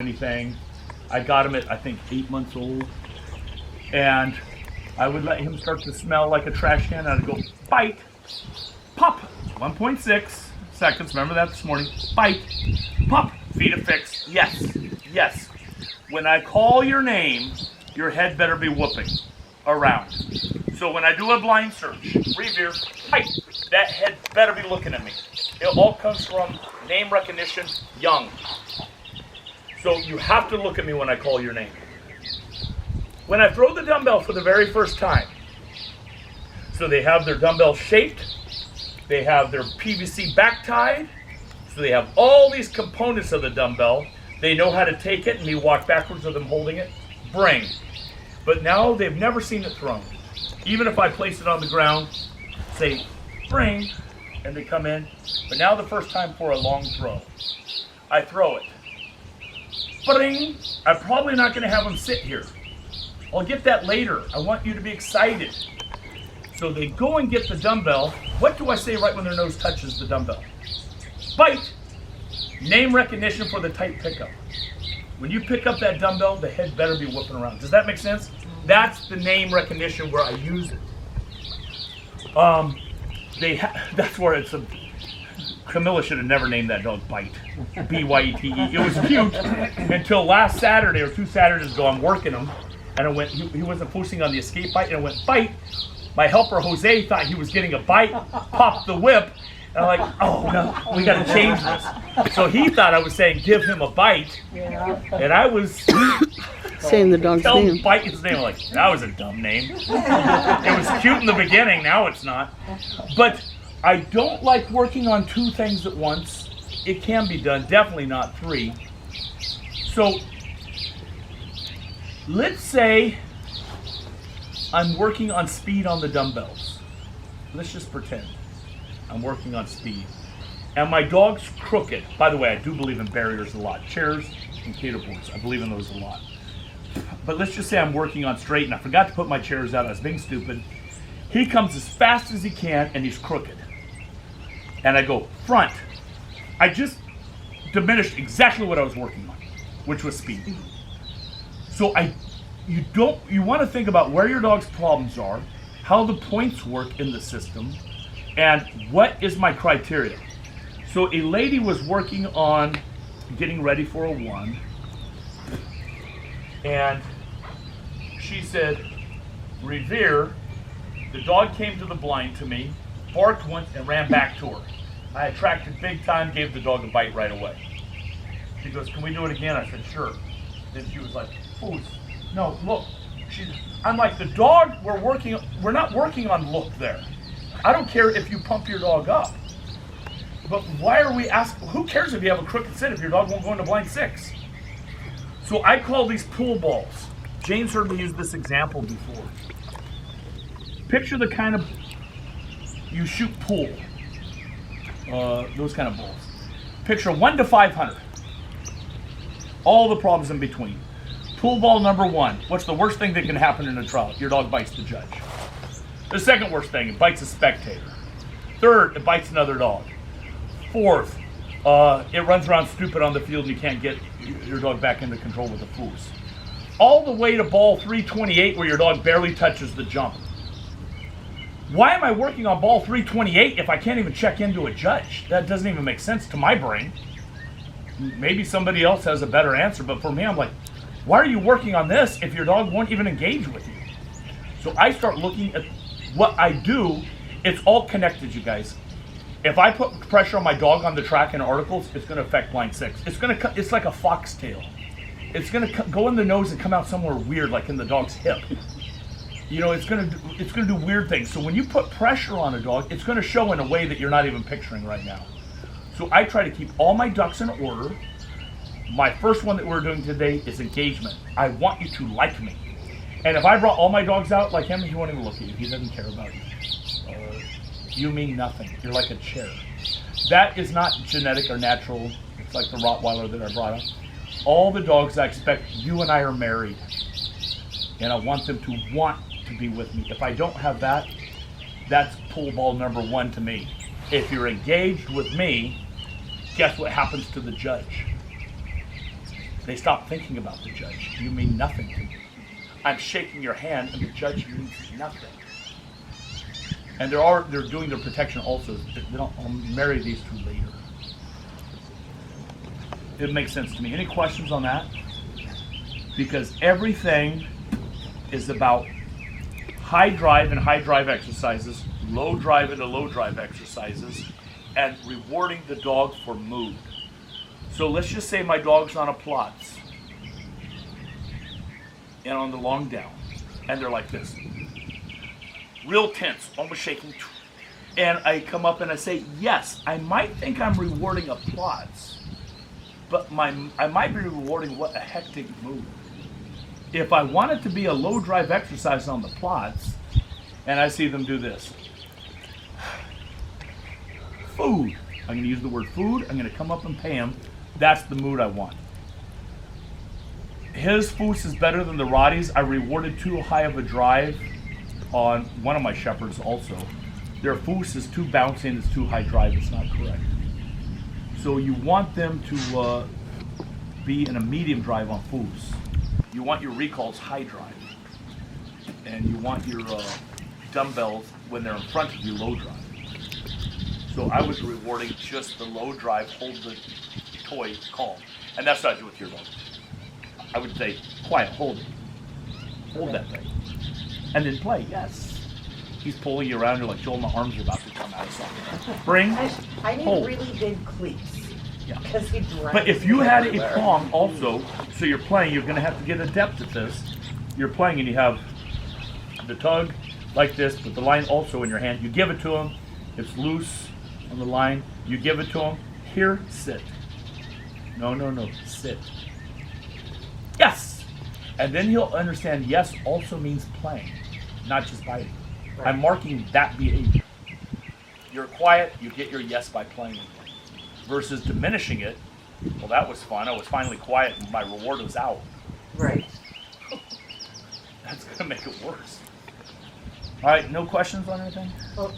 anything. I got him at, I think, 8 months old. And I would let him start to smell like a trash can. I'd go, bite, pop, 1.6 seconds. Remember that this morning. Bite, pop, feet affixed. Yes, yes. When I call your name, your head better be whooping around. So when I do a blind search, revere, bite, that head better be looking at me. It all comes from name recognition, young. So you have to look at me when I call your name. When I throw the dumbbell for the very first time, so they have their dumbbell shaped, they have their PVC back tied, so they have all these components of the dumbbell. They know how to take it and me walk backwards with them holding it. Bring. But now they've never seen it thrown. Even if I place it on the ground, say, bring, and they come in. But now the first time for a long throw. I throw it. Bring. I'm probably not going to have them sit here. I'll get that later. I want you to be excited. So they go and get the dumbbell. What do I say right when their nose touches the dumbbell? Bite. Name recognition for the tight pickup. When you pick up that dumbbell, the head better be whooping around. Does that make sense? That's the name recognition where I use it. That's where it's a... Camilla should have never named that dog Bite. B-Y-E-T-E. It was cute until last Saturday or 2 Saturdays ago. I'm working him, and I went. He wasn't focusing on the escape bite, and I went bite. My helper Jose thought he was getting a bite, popped the whip, and I'm like, oh no, we got to change this. So he thought I was saying give him a bite, and I was saying the dog's name. Bite his name. I'm like, that was a dumb name. It was cute in the beginning. Now it's not. But I don't like working on 2 things at once. It can be done, definitely not 3. So let's say I'm working on speed on the dumbbells. Let's just pretend I'm working on speed. And my dog's crooked. By the way, I do believe in barriers a lot. Chairs and cater boards, I believe in those a lot. But let's just say I'm working on straight and I forgot to put my chairs out. I was being stupid. He comes as fast as he can and he's crooked. And I go, front. I just diminished exactly what I was working on, which was speed. So you want to think about where your dog's problems are, how the points work in the system, and what is my criteria. So a lady was working on getting ready for a 1, and she said, Revere, the dog came to the blind to me, barked once and ran back to her. I attracted big time, gave the dog a bite right away. She goes, can we do it again? I said, sure. Then she was like, oh, no, look. I'm like, the dog, we're not working on look there. I don't care if you pump your dog up. But why are we asking, who cares if you have a crooked sit if your dog won't go into blind 6? So I call these pool balls. Jane's heard me use this example before. Picture the kind of, you shoot pool. Those kind of balls. Picture 1 to 500. All the problems in between. Pool ball number 1. What's the worst thing that can happen in a trial? Your dog bites the judge. The second worst thing, it bites a spectator. Third, it bites another dog. Fourth, it runs around stupid on the field and you can't get your dog back into control with the foos. All the way to ball 328 where your dog barely touches the jump. Why am I working on ball 328 if I can't even check into a judge? That doesn't even make sense to my brain. Maybe somebody else has a better answer, but for me, I'm like, why are you working on this if your dog won't even engage with you? So I start looking at what I do. It's all connected, you guys. If I put pressure on my dog on the track in articles, it's going to affect blind 6. It's like a foxtail. It's going to go in the nose and come out somewhere weird, like in the dog's hip. You know, it's going to do weird things. So when you put pressure on a dog, it's going to show in a way that you're not even picturing right now. So I try to keep all my ducks in order. My first one that we're doing today is engagement. I want you to like me. And if I brought all my dogs out like him, he won't even look at you. He doesn't care about you. You mean nothing. You're like a chair. That is not genetic or natural. It's like the Rottweiler that I brought up. All the dogs I expect, you and I are married. And I want them to want to be with me. If I don't have that, that's pool ball number 1 to me. If you're engaged with me, guess what happens to the judge? They stop thinking about the judge. You mean nothing to me. I'm shaking your hand, and the judge means nothing. And they're doing their protection also. I'll marry these two later. It makes sense to me. Any questions on that? Because everything is about high drive and high drive exercises, low drive and low drive exercises, and rewarding the dog for mood. So let's just say my dog's on a plots and on the long down, and they're like this, real tense, almost shaking. And I come up and I say, yes, I might think I'm rewarding a plots, but I might be rewarding what a hectic mood. If I want it to be a low drive exercise on the plots, and I see them do this, food. I'm going to use the word food. I'm going to come up and pay him. That's the mood I want. His foos is better than the Rotties. I rewarded too high of a drive on one of my shepherds also. Their foos is too bouncy and it's too high drive. It's not correct. So you want them to be in a medium drive on foos. You want your recalls high drive. And you want your dumbbells, when they're in front of you, low drive. So I was rewarding just the low drive, hold the toy calm. And that's what I do with your dog. I would say, quiet, hold it. Hold that thing. And then play, yes. He's pulling you around, you're like, Joel, my arms are about to come out of something. Bring, I need hold. really big cleats. Yeah. Because he drives But if you had everywhere. a prong also, so you're playing, you're going to have to get adept at this. You're playing and you have the tug like this, but the line also in your hand. You give it to him, it's loose on the line. You give it to him, here, sit. No, sit. Yes! And then he'll understand yes also means playing, not just biting. Right. I'm marking that behavior. You're quiet, you get your yes by playing. Versus diminishing it, well, that was fun. I was finally quiet and my reward was out. Right. That's going to make it worse. All right, no questions on anything? Well,